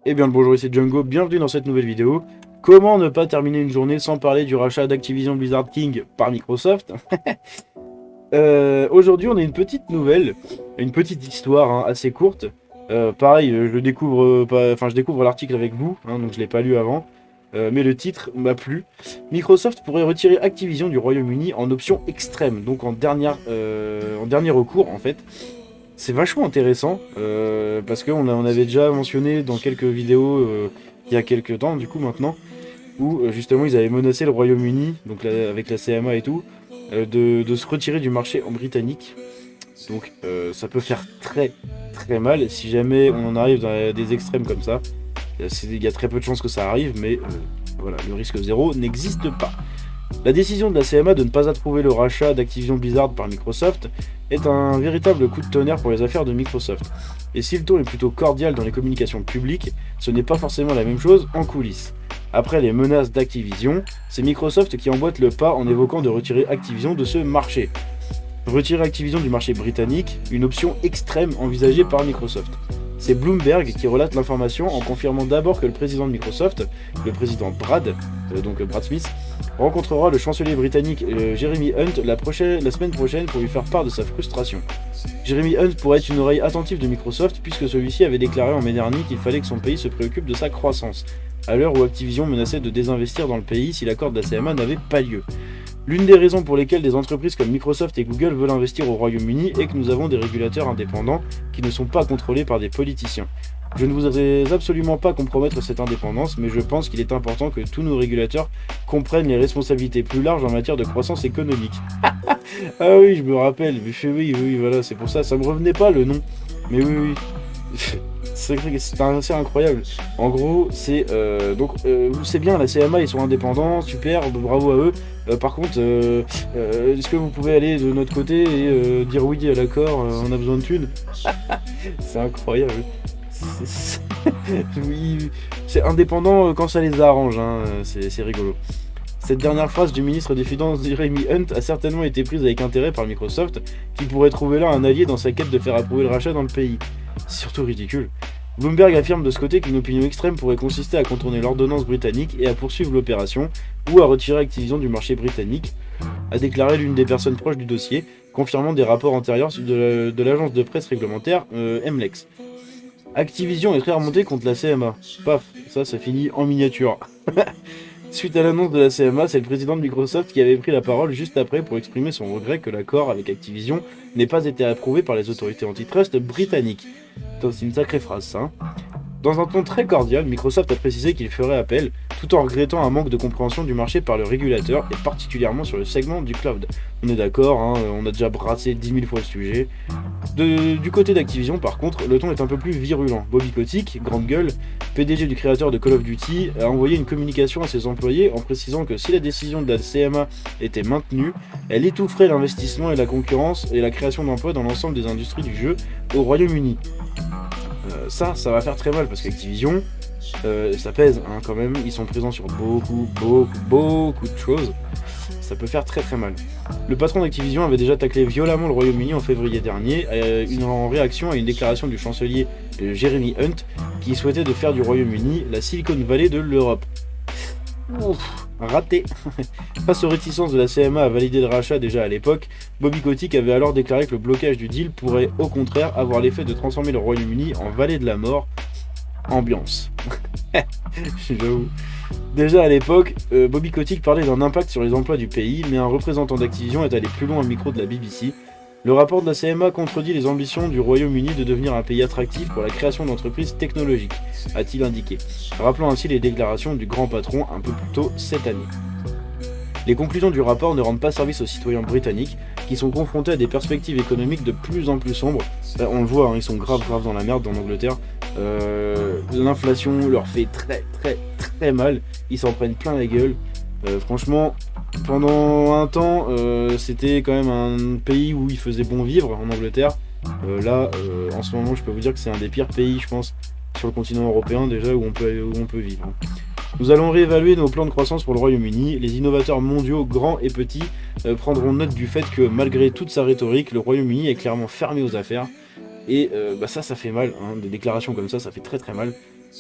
Eh bien le bonjour, ici Django, bienvenue dans cette nouvelle vidéo. Comment ne pas terminer une journée sans parler du rachat d'Activision Blizzard King par Microsoft? Aujourd'hui on a une petite nouvelle, une petite histoire assez courte. Pareil, je découvre, je découvre l'article avec vous, donc je l'ai pas lu avant. Mais le titre m'a plu. Microsoft pourrait retirer Activision du Royaume-Uni en option extrême, donc en dernier recours en fait. C'est vachement intéressant, parce qu'on on avait déjà mentionné dans quelques vidéos il y a quelques temps, du coup maintenant, où justement ils avaient menacé le Royaume-Uni, donc avec la CMA et tout, de se retirer du marché en britannique. Donc ça peut faire très très mal si jamais on en arrive dans des extrêmes comme ça. Il y a très peu de chances que ça arrive, mais voilà, le risque zéro n'existe pas. La décision de la CMA de ne pas approuver le rachat d'Activision Blizzard par Microsoft est un véritable coup de tonnerre pour les affaires de Microsoft. Et si le ton est plutôt cordial dans les communications publiques, ce n'est pas forcément la même chose en coulisses. Après les menaces d'Activision, c'est Microsoft qui emboîte le pas en évoquant de retirer Activision de ce marché. Retirer Activision du marché britannique, une option extrême envisagée par Microsoft. C'est Bloomberg qui relate l'information en confirmant d'abord que le président de Microsoft, le président Brad Smith, rencontrera le chancelier britannique Jeremy Hunt la semaine prochaine pour lui faire part de sa frustration. Jeremy Hunt pourrait être une oreille attentive de Microsoft puisque celui-ci avait déclaré en mai dernier qu'il fallait que son pays se préoccupe de sa croissance, à l'heure où Activision menaçait de désinvestir dans le pays si l'accord de la CMA n'avait pas lieu. L'une des raisons pour lesquelles des entreprises comme Microsoft et Google veulent investir au Royaume-Uni est que nous avons des régulateurs indépendants qui ne sont pas contrôlés par des politiciens. Je ne voudrais absolument pas compromettre cette indépendance, mais je pense qu'il est important que tous nos régulateurs comprennent les responsabilités plus larges en matière de croissance économique. Ah oui, je me rappelle, mais oui, voilà, c'est pour ça, ça me revenait pas le nom. Mais oui. C'est assez incroyable. En gros, c'est c'est bien, la CMA ils sont indépendants, super, bravo à eux. Par contre, est-ce que vous pouvez aller de notre côté et dire oui à l'accord, on a besoin de thunes? C'est incroyable. Oui, c'est indépendant quand ça les arrange, c'est rigolo. Cette dernière phrase du ministre des Finances Jeremy Hunt a certainement été prise avec intérêt par Microsoft, qui pourrait trouver là un allié dans sa quête de faire approuver le rachat dans le pays. C'est surtout ridicule. Bloomberg affirme de ce côté qu'une opinion extrême pourrait consister à contourner l'ordonnance britannique et à poursuivre l'opération, ou à retirer Activision du marché britannique, a déclaré l'une des personnes proches du dossier, confirmant des rapports antérieurs de l'agence de presse réglementaire MLEX. Activision est très remonté contre la CMA. Paf, ça finit en miniature. Suite à l'annonce de la CMA, c'est le président de Microsoft qui avait pris la parole juste après pour exprimer son regret que l'accord avec Activision n'ait pas été approuvé par les autorités antitrust britanniques. C'est une sacrée phrase, ça. Dans un ton très cordial, Microsoft a précisé qu'il ferait appel, tout en regrettant un manque de compréhension du marché par le régulateur, et particulièrement sur le segment du cloud. On est d'accord, on a déjà brassé 10 000 fois le sujet. Du côté d'Activision, par contre, le ton est un peu plus virulent. Bobby Kotick, grande gueule, PDG du créateur de Call of Duty, a envoyé une communication à ses employés en précisant que si la décision de la CMA était maintenue, elle étoufferait l'investissement et la concurrence et la création d'emplois dans l'ensemble des industries du jeu au Royaume-Uni. Ça va faire très mal parce qu'Activision, ça pèse quand même, ils sont présents sur beaucoup de choses, ça peut faire très très mal. Le patron d'Activision avait déjà taclé violemment le Royaume-Uni en février dernier, en réaction à une déclaration du chancelier Jeremy Hunt qui souhaitait de faire du Royaume-Uni la Silicon Valley de l'Europe. Ouf, raté. Face aux réticences de la CMA à valider le rachat déjà à l'époque, Bobby Kotick avait alors déclaré que le blocage du deal pourrait au contraire avoir l'effet de transformer le Royaume-Uni en vallée de la mort. Ambiance. J'avoue. Déjà à l'époque, Bobby Kotick parlait d'un impact sur les emplois du pays, mais un représentant d'Activision est allé plus loin au micro de la BBC. Le rapport de la CMA contredit les ambitions du Royaume-Uni de devenir un pays attractif pour la création d'entreprises technologiques, a-t-il indiqué, rappelant ainsi les déclarations du grand patron un peu plus tôt cette année. Les conclusions du rapport ne rendent pas service aux citoyens britanniques, qui sont confrontés à des perspectives économiques de plus en plus sombres. On le voit, ils sont grave dans la merde en Angleterre. L'inflation leur fait très mal, ils s'en prennent plein la gueule. Franchement, pendant un temps, c'était quand même un pays où il faisait bon vivre en Angleterre. Là, en ce moment, je peux vous dire que c'est un des pires pays, je pense, sur le continent européen déjà où on peut vivre. Nous allons réévaluer nos plans de croissance pour le Royaume-Uni. Les innovateurs mondiaux, grands et petits, prendront note du fait que malgré toute sa rhétorique, le Royaume-Uni est clairement fermé aux affaires. Et ça fait mal, des déclarations comme ça fait très mal.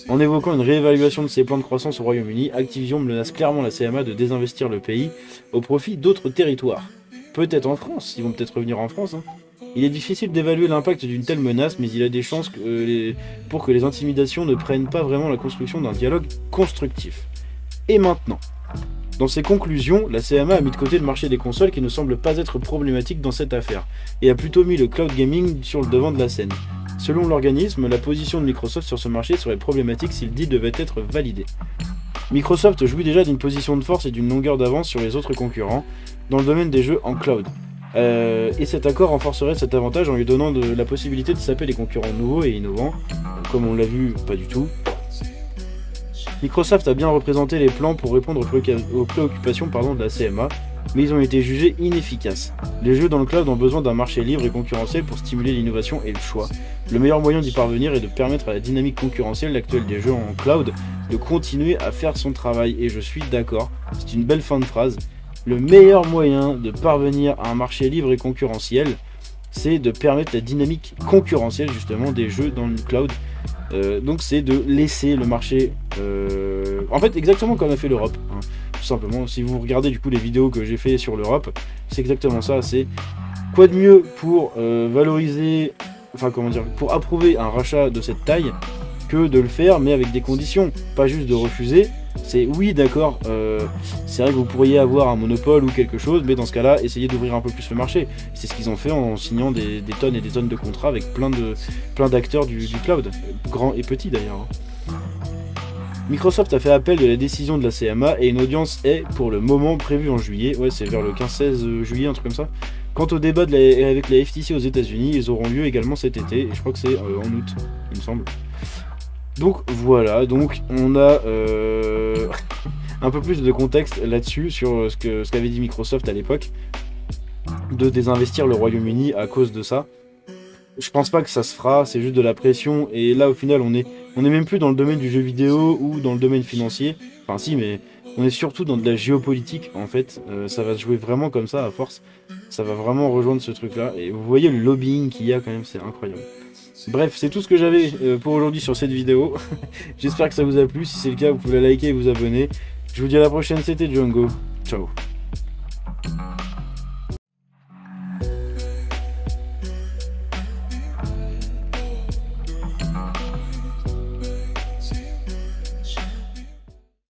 En évoquant une réévaluation de ses plans de croissance au Royaume-Uni, Activision menace clairement la CMA de désinvestir le pays au profit d'autres territoires. Peut-être en France, ils vont peut-être revenir en France. Hein. Il est difficile d'évaluer l'impact d'une telle menace, mais il a des chances pour que les intimidations ne prennent pas vraiment la construction d'un dialogue constructif. Et maintenant, dans ses conclusions, la CMA a mis de côté le marché des consoles qui ne semble pas être problématique dans cette affaire, et a plutôt mis le cloud gaming sur le devant de la scène. Selon l'organisme, la position de Microsoft sur ce marché serait problématique si le deal devait être validé. Microsoft jouit déjà d'une position de force et d'une longueur d'avance sur les autres concurrents dans le domaine des jeux en cloud. Et cet accord renforcerait cet avantage en lui donnant la possibilité de saper les concurrents nouveaux et innovants, comme on l'a vu, pas du tout. Microsoft a bien représenté les plans pour répondre aux préoccupations de la CMA, mais ils ont été jugés inefficaces. Les jeux dans le cloud ont besoin d'un marché libre et concurrentiel pour stimuler l'innovation et le choix. Le meilleur moyen d'y parvenir est de permettre à la dynamique concurrentielle actuelle des jeux en cloud de continuer à faire son travail, et je suis d'accord, c'est une belle fin de phrase. Le meilleur moyen de parvenir à un marché libre et concurrentiel, c'est de permettre la dynamique concurrentielle justement des jeux dans le cloud. Donc c'est de laisser le marché, en fait exactement comme a fait l'Europe, hein. Tout simplement. Si vous regardez du coup les vidéos que j'ai fait sur l'Europe, c'est exactement ça. C'est quoi de mieux pour valoriser, enfin comment dire, pour approuver un rachat de cette taille que de le faire, mais avec des conditions, pas juste de refuser. C'est oui, d'accord, c'est vrai que vous pourriez avoir un monopole ou quelque chose, mais dans ce cas-là, essayez d'ouvrir un peu plus le marché. C'est ce qu'ils ont fait en signant des tonnes et des tonnes de contrats avec plein d'acteurs du cloud, grands et petits d'ailleurs. Microsoft a fait appel de la décision de la CMA et une audience est, pour le moment, prévue en juillet. Ouais, c'est vers le 15-16 juillet, un truc comme ça. Quant au débat avec la FTC aux États-Unis, ils auront lieu également cet été, et je crois que c'est en août, il me semble. Donc voilà, donc on a un peu plus de contexte là-dessus sur ce qu'avait dit Microsoft à l'époque, de désinvestir le Royaume-Uni à cause de ça. Je pense pas que ça se fera, c'est juste de la pression, et là au final on est même plus dans le domaine du jeu vidéo ou dans le domaine financier, enfin si, mais on est surtout dans de la géopolitique en fait. Ça va se jouer vraiment comme ça à force, ça va vraiment rejoindre ce truc là, et vous voyez le lobbying qu'il y a quand même, c'est incroyable. Bref, c'est tout ce que j'avais pour aujourd'hui sur cette vidéo. J'espère que ça vous a plu. Si c'est le cas, vous pouvez la liker et vous abonner. Je vous dis à la prochaine, c'était Django. Ciao.